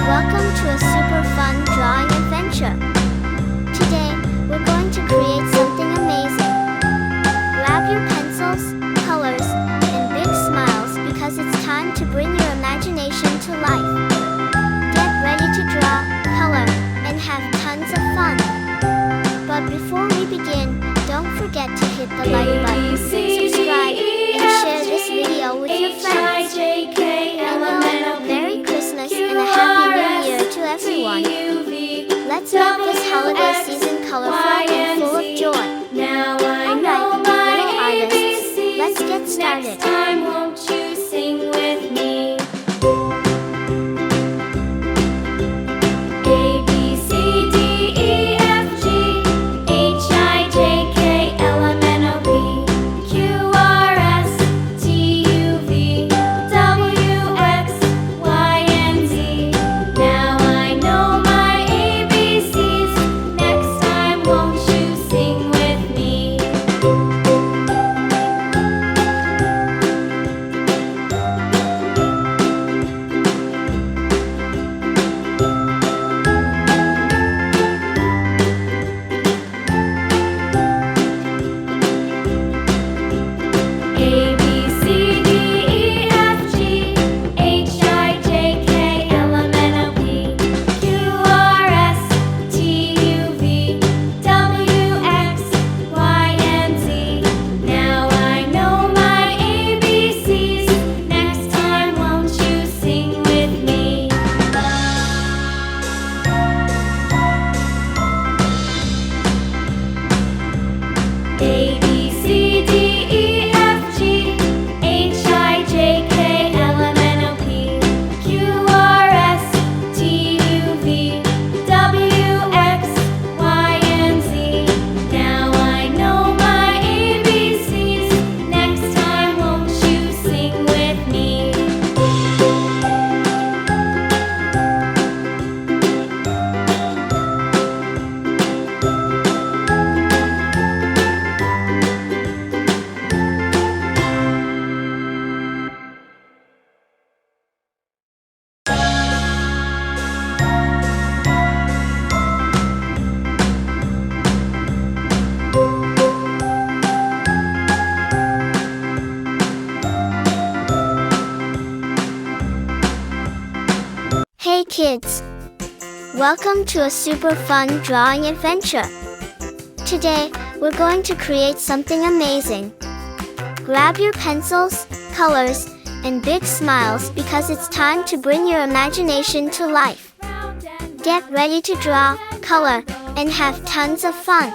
Welcome to a super fun drawing adventure. Today, we're going to create something amazing. Grab your pencils, colors, and big smiles because it's time to bring your imagination to life. Get ready to draw, color, and have tons of fun. But before we begin, don't forget to hit the like button, subscribe, and share this video with your friends. And Merry Christmas and a Happy New Year to everyone. Let's make this holiday season colorful and full of joy. Alright, little artists, let's get started. Next time, won't you sing with me? A, B, C, D, E, F, G, H, I, J, K, L, M, N, O, P, Q, R, S, T, U, V, W, X, Y, and Z. Now I know my ABCs. Next time, won't you sing with me? A, B, C, D, E, F, G, H, I, J, K, L, M, N, O, P, Q, R, S, T, U, V, W, X, Y, and Z. Now I know my ABCs. Next time, won't you sing with me? A, B, C, D, E, F, G, H, I, J, K, L, M, N, O, P, Q, R, S, T, U, V, W, X, Y, and Z. Now I know my ABCs. Next time, won't you sing with me? Hey kids! Welcome to a super fun drawing adventure. Today, we're going to create something amazing. Grab your pencils, colors, and big smiles because it's time to bring your imagination to life. Get ready to draw, color, and have tons of fun.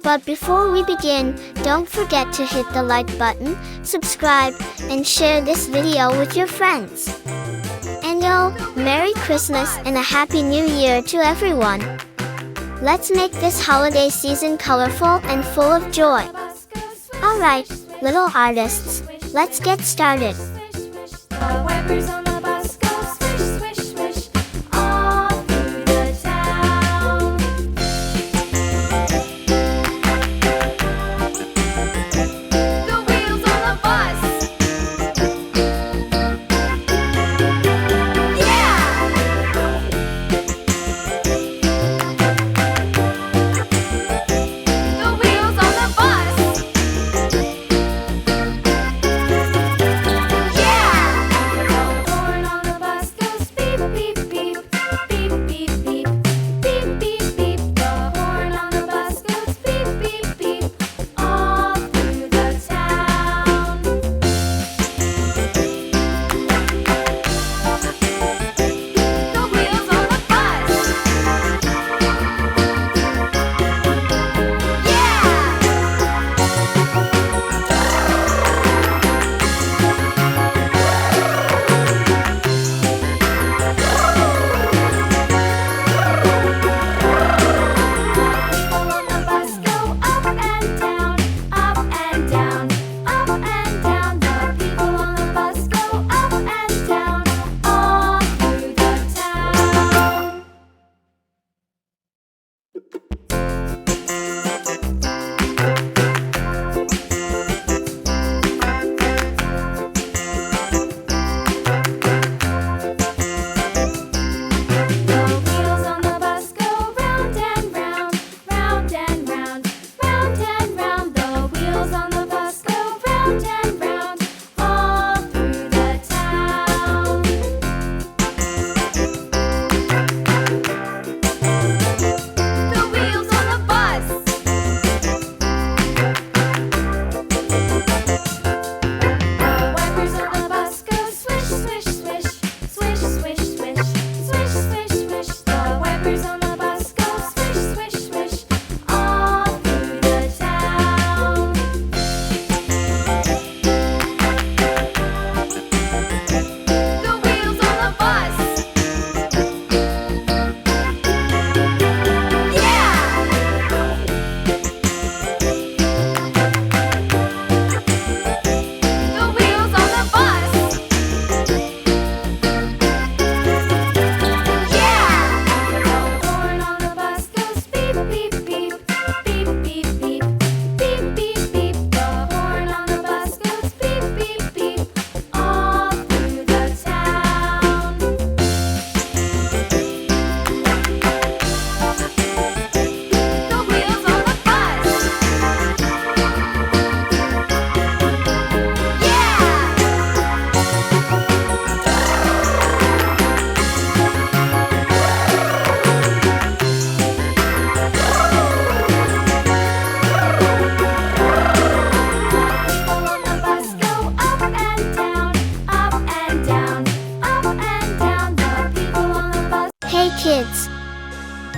But before we begin, don't forget to hit the like button, subscribe, and share this video with your friends. And Merry Christmas and a Happy New Year to everyone. Let's make this holiday season colorful and full of joy. Alright, little artists, let's get started. The wipers on the bus go swish, swish, swish all through the town. The wheels on the bus. Yeah! The wheels on the bus. Yeah!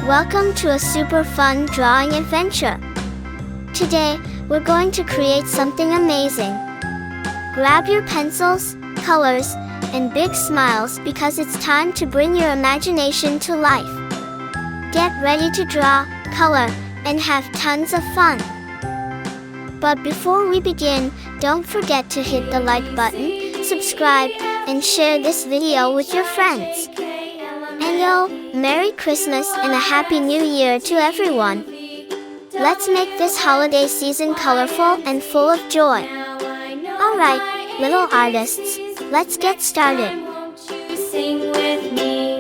Welcome to a super fun drawing adventure. Today, we're going to create something amazing. Grab your pencils, colors, and big smiles because it's time to bring your imagination to life. Get ready to draw, color, and have tons of fun. But before we begin, don't forget to hit the like button, subscribe, and share this video with your friends. And yo, Merry Christmas and a Happy New Year to everyone. Let's make this holiday season colorful and full of joy. Alright, little artists, let's get started. Sing with me.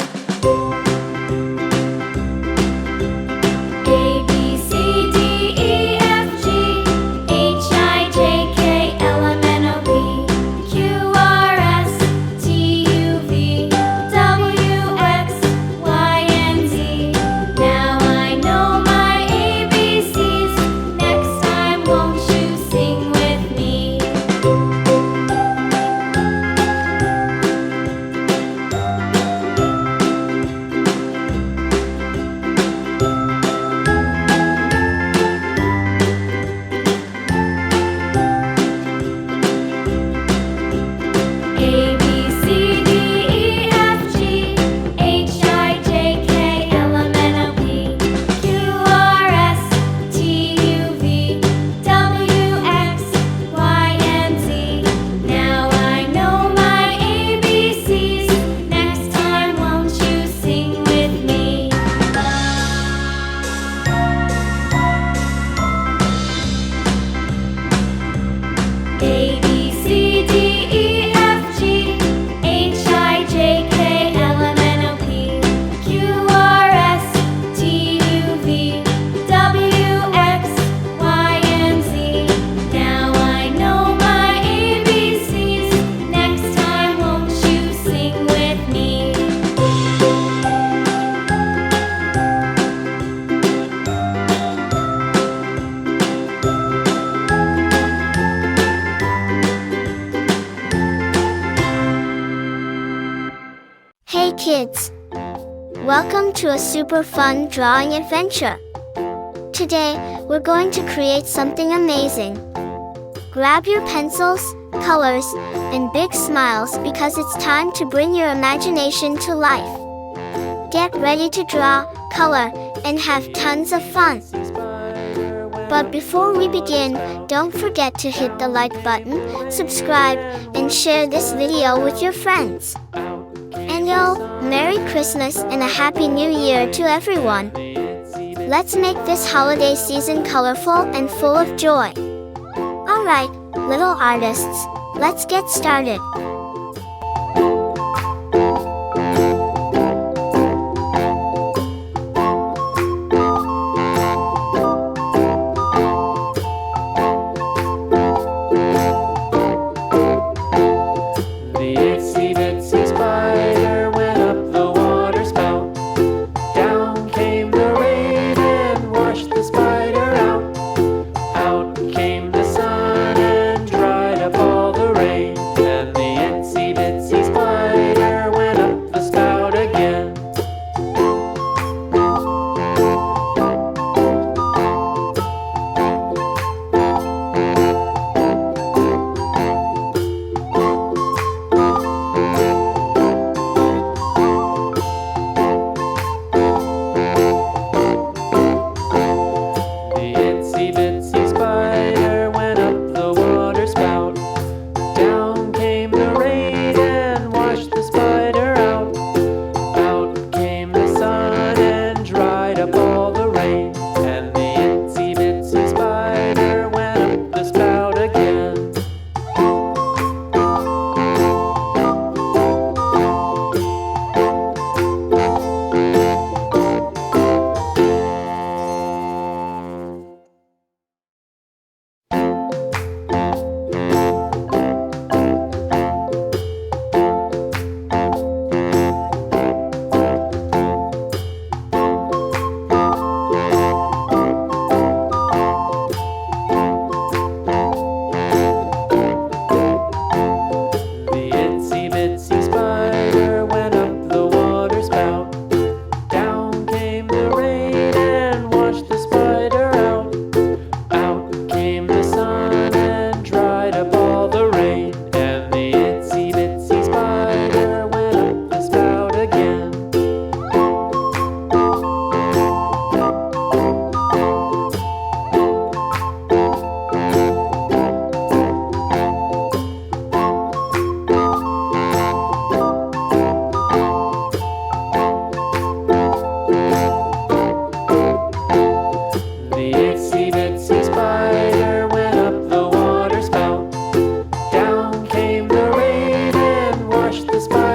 A, B, C, D, E, F, G, H, I, J, K, L, M, N, O, P, Q, R, S, T, U, V, W, X, Y, and Z. Now I know my ABCs. Next time, won't you sing with me? A, B, C, D, E, F, G, H, I, J, K, L, M, N, O, P, Q, R, S, T, U, V, W, X, Y, and Z. Now I know my ABCs. Next time, won't you sing with me? A, B, C, D, E, F, G, H, I, J, K, L, M, N, O, P, Q, R, S, T, U, V, W, X, Y, and Z. Now I know my ABCs. Next time, won't you sing with me? Hey kids! Welcome to a super fun drawing adventure. Today, we're going to create something amazing. Grab your pencils, colors, and big smiles because it's time to bring your imagination to life. Get ready to draw, color, and have tons of fun. But before we begin, don't forget to hit the like button, subscribe, and share this video with your friends. And yo, Merry Christmas and a Happy New Year to everyone. Let's make this holiday season colorful and full of joy. Alright, little artists, let's get started. The itsy bitsy spider went up the water spout. Down came the rain and washed the spider out. Out came the sun and dried up all the rain. And the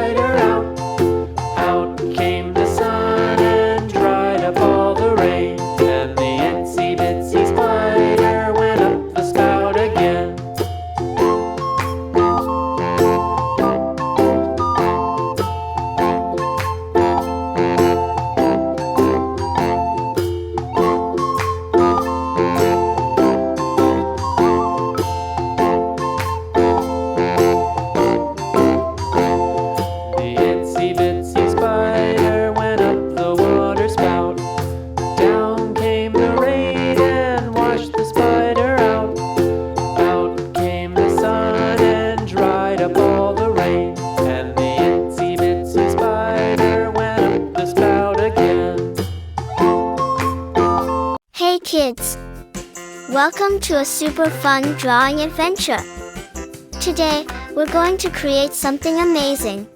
spider out. Out came the sun and dried up all the rain, and the itsy bitsy spider went up the spout again. The itsy bitsy spider went up the water spout. Down came the rain and washed the spider out. Out came the sun and dried up all the rain, and the itsy bitsy spider went up the spout again. Hey kids! Welcome to a super fun drawing adventure. Today, we're going to create something amazing.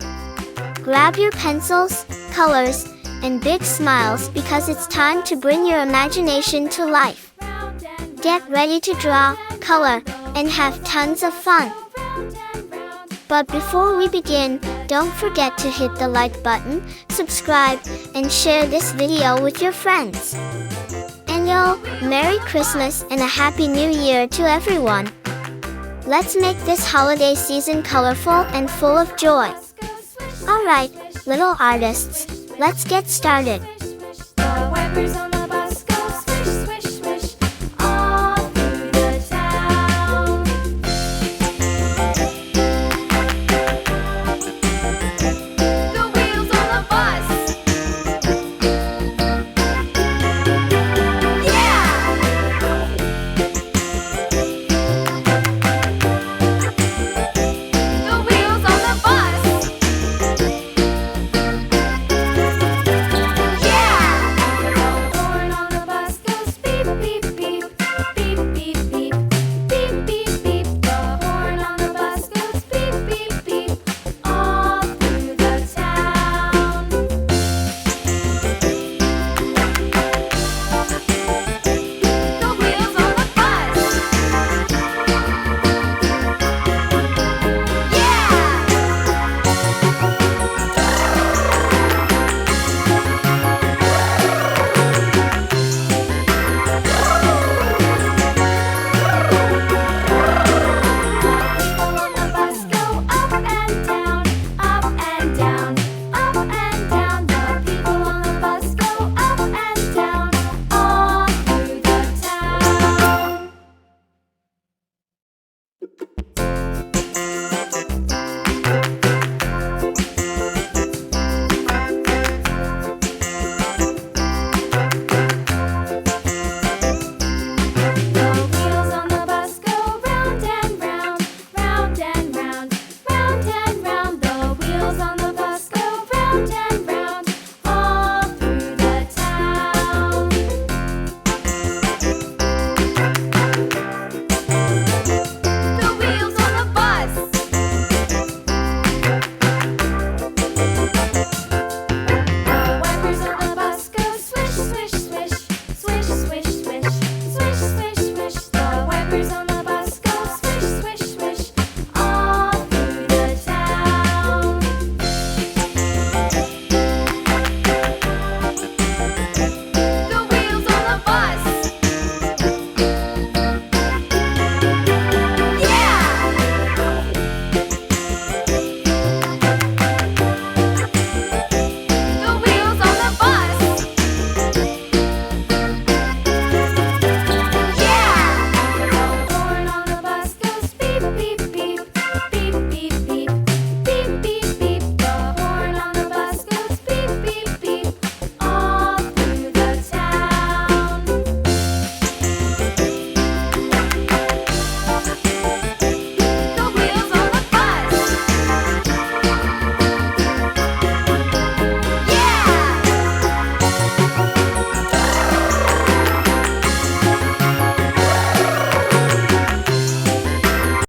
Grab your pencils, colors, and big smiles because it's time to bring your imagination to life. Get ready to draw, color, and have tons of fun. But before we begin, don't forget to hit the like button, subscribe, and share this video with your friends. And Merry Christmas and a Happy New Year to everyone. Let's make this holiday season colorful and full of joy. Alright, little artists, let's get started. The wipers on